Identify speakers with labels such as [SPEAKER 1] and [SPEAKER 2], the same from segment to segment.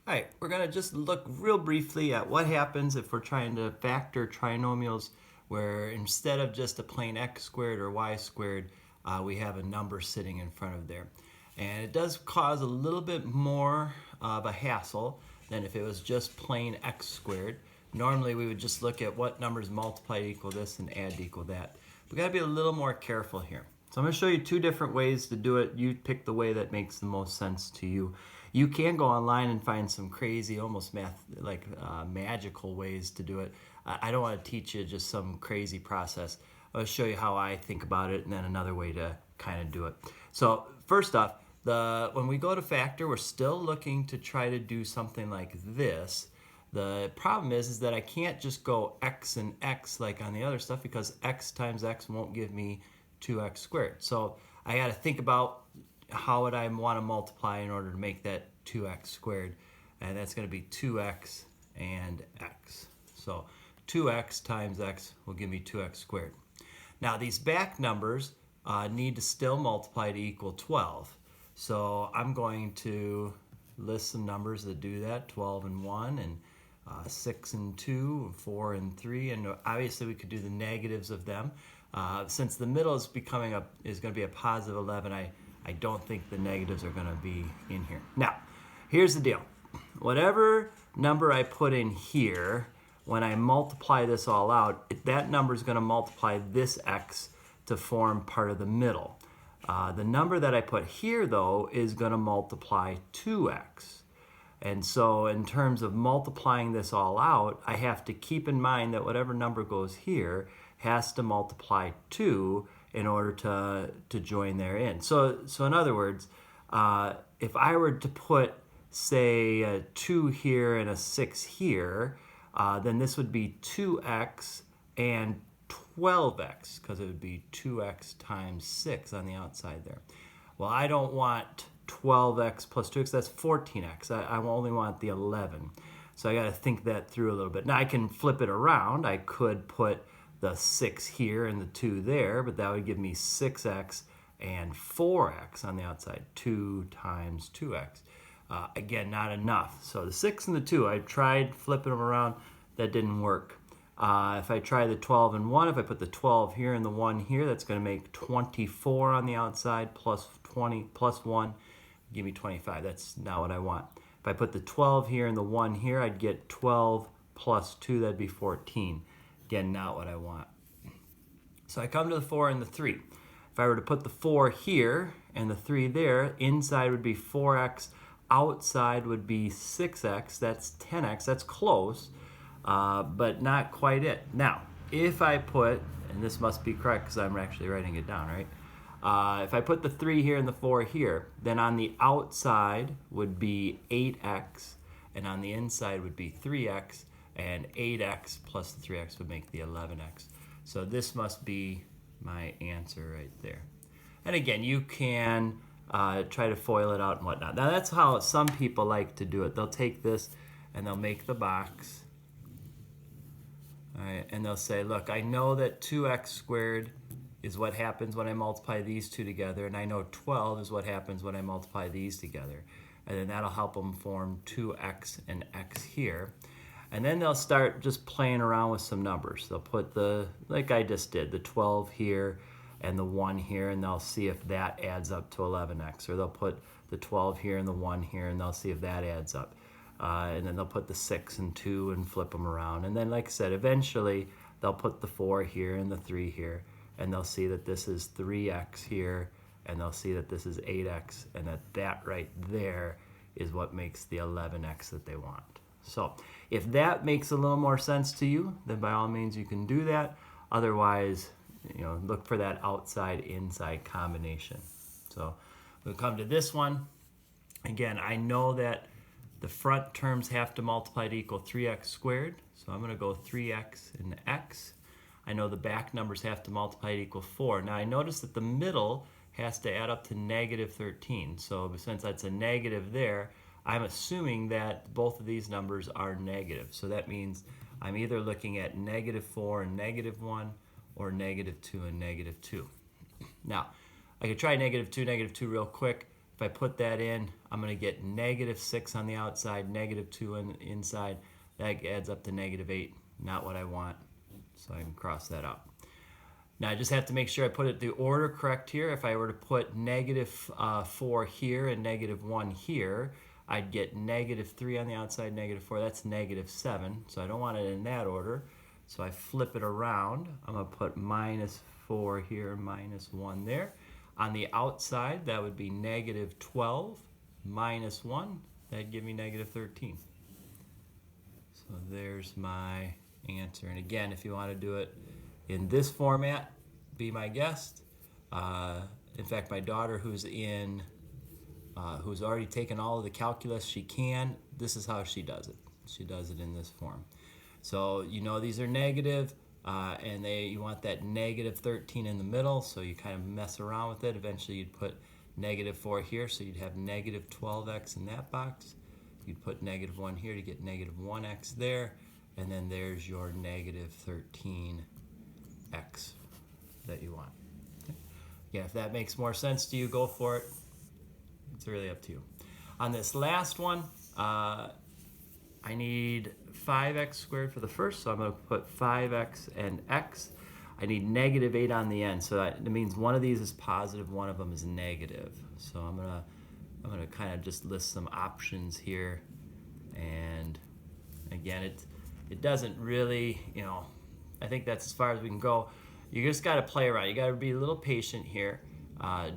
[SPEAKER 1] All right, we're going to just look real briefly at what happens if we're trying to factor trinomials where instead of just a plain x squared or y squared, we have a number sitting in front of there. And it does cause a little bit more of a hassle than if it was just plain x squared. Normally we would just look at what numbers multiply to equal this and add to equal that. We've got to be a little more careful here. So I'm going to show you two different ways to do it. You pick the way that makes the most sense to you. You can go online and find some crazy, almost magical ways to do it. I don't want to teach you just some crazy process. I'll show you how I think about it and then another way to kind of do it. So first off, when we go to factor, we're still looking to try to do something like this. The problem is that I can't just go x and x like on the other stuff because x times x won't give me 2x squared. So I got to think about how would I want to multiply in order to make that 2x squared, and that's going to be 2x and x. So 2x times x will give me 2x squared. Now these back numbers need to still multiply to equal 12. So I'm going to list some numbers that do that, 12 and 1 and 6 and 2, and 4 and 3, and obviously we could do the negatives of them. Since the middle is going to be a positive 11, I don't think the negatives are going to be in here. Now, here's the deal. Whatever number I put in here, when I multiply this all out, that number is going to multiply this x to form part of the middle. The number that I put here, though, is going to multiply 2x. And so in terms of multiplying this all out, I have to keep in mind that whatever number goes here has to multiply 2 in order to join therein. So in other words, if I were to put, say, a 2 here and a 6 here, then this would be 2x and 12x, because it would be 2x times 6 on the outside there. Well, I don't want 12x plus 2x, that's 14x. I only want the 11. So I got to think that through a little bit. Now I can flip it around. I could put the 6 here and the 2 there, but that would give me 6x and 4x on the outside, 2 times 2x. Again, not enough. So the 6 and the 2, I tried flipping them around. That didn't work. If I try the 12 and 1, if I put the 12 here and the 1 here, that's going to make 24 on the outside plus 20 plus 1, give me 25. That's not what I want. If I put the 12 here and the 1 here, I'd get 12 plus 2, that'd be 14. Again, not what I want. So I come to the 4 and the 3. If I were to put the 4 here and the 3 there, inside would be 4x, outside would be 6x, that's 10x, that's close, but not quite it. Now, if I put, and this must be correct because I'm actually writing it down, right? If I put the 3 here and the 4 here, then on the outside would be 8x, and on the inside would be 3x, and 8x plus the 3x would make the 11x. So this must be my answer right there. And again, you can try to FOIL it out and whatnot. Now that's how some people like to do it. They'll take this and they'll make the box. All right, and they'll say, look, I know that 2x squared is what happens when I multiply these two together, and I know 12 is what happens when I multiply these together. And then that'll help them form 2x and x here. And then they'll start just playing around with some numbers. They'll put like I just did, the 12 here and the 1 here, and they'll see if that adds up to 11x. Or they'll put the 12 here and the 1 here, and they'll see if that adds up. And then they'll put the 6 and 2 and flip them around. And then, like I said, eventually they'll put the 4 here and the 3 here, and they'll see that this is 3x here, and they'll see that this is 8x, and that right there is what makes the 11x that they want. So if that makes a little more sense to you, then by all means you can do that. Otherwise, look for that outside-inside combination. So we'll come to this one. Again, I know that the front terms have to multiply to equal 3x squared. So I'm going to go 3x and x. I know the back numbers have to multiply to equal 4. Now I notice that the middle has to add up to negative 13. So since that's a negative there, I'm assuming that both of these numbers are negative. So that means I'm either looking at negative 4 and negative 1 or negative 2 and negative 2. Now, I could try negative 2 real quick. If I put that in, I'm going to get negative 6 on the outside, negative 2 on the inside. That adds up to negative 8, not what I want. So I can cross that out. Now I just have to make sure I put it the order correct here. If I were to put negative 4 here and negative 1 here, I'd get negative 3 on the outside, negative 4. That's negative 7. So I don't want it in that order. So I flip it around. I'm going to put minus 4 here, minus 1 there. On the outside, that would be negative 12 minus 1. That'd give me negative 13. So there's my answer. And again, if you want to do it in this format, be my guest. In fact, my daughter who's already taken all of the calculus she can, this is how she does it. She does it in this form. So you know these are negative, and you want that negative 13 in the middle, so you kind of mess around with it. Eventually you'd put negative 4 here, so you'd have negative 12x in that box. You'd put negative 1 here to get negative 1x there, and then there's your negative 13x that you want. Okay. Again, if that makes more sense to you, go for it. It's really up to you. On this last one, I need 5x squared for the first, so I'm going to put 5x and x. I need negative 8 on the end, so that means one of these is positive, one of them is negative. So I'm gonna kind of just list some options here, and again, it doesn't really, I think that's as far as we can go. You just got to play around. You got to be a little patient here.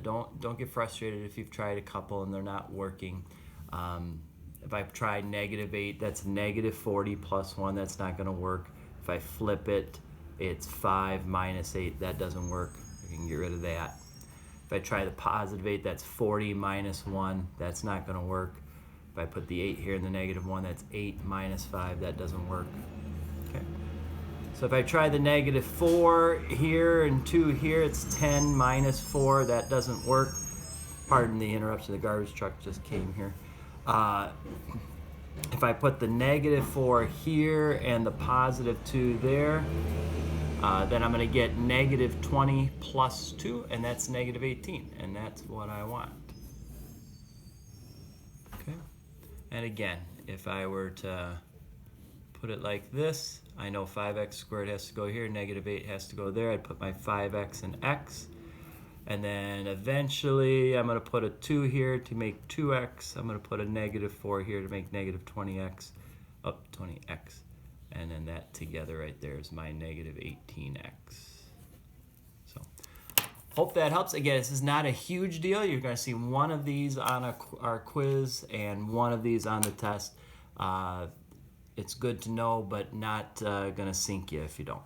[SPEAKER 1] Don't get frustrated if you've tried a couple and they're not working. If I've tried negative 8, that's negative 40 plus 1. That's not going to work. If I flip it, it's 5 minus 8. That doesn't work. I can get rid of that. If I try the positive 8, that's 40 minus 1. That's not going to work. If I put the 8 here and the negative 1, that's 8 minus 5. That doesn't work. Okay. So if I try the negative 4 here and 2 here, it's 10 minus 4. That doesn't work. Pardon the interruption. The garbage truck just came here. If I put the negative 4 here and the positive 2 there, then I'm going to get negative 20 plus 2, and that's negative 18, and that's what I want. Okay. And again, if I were to put it like this, I know 5x squared has to go here, negative 8 has to go there. I'd put my 5x and x. And then eventually I'm going to put a 2 here to make 2x. I'm going to put a negative 4 here to make negative 20x. 20x. And then that together right there is my negative 18x. So hope that helps. Again, this is not a huge deal. You're going to see one of these on our quiz and one of these on the test. It's good to know, but not going to sink you if you don't.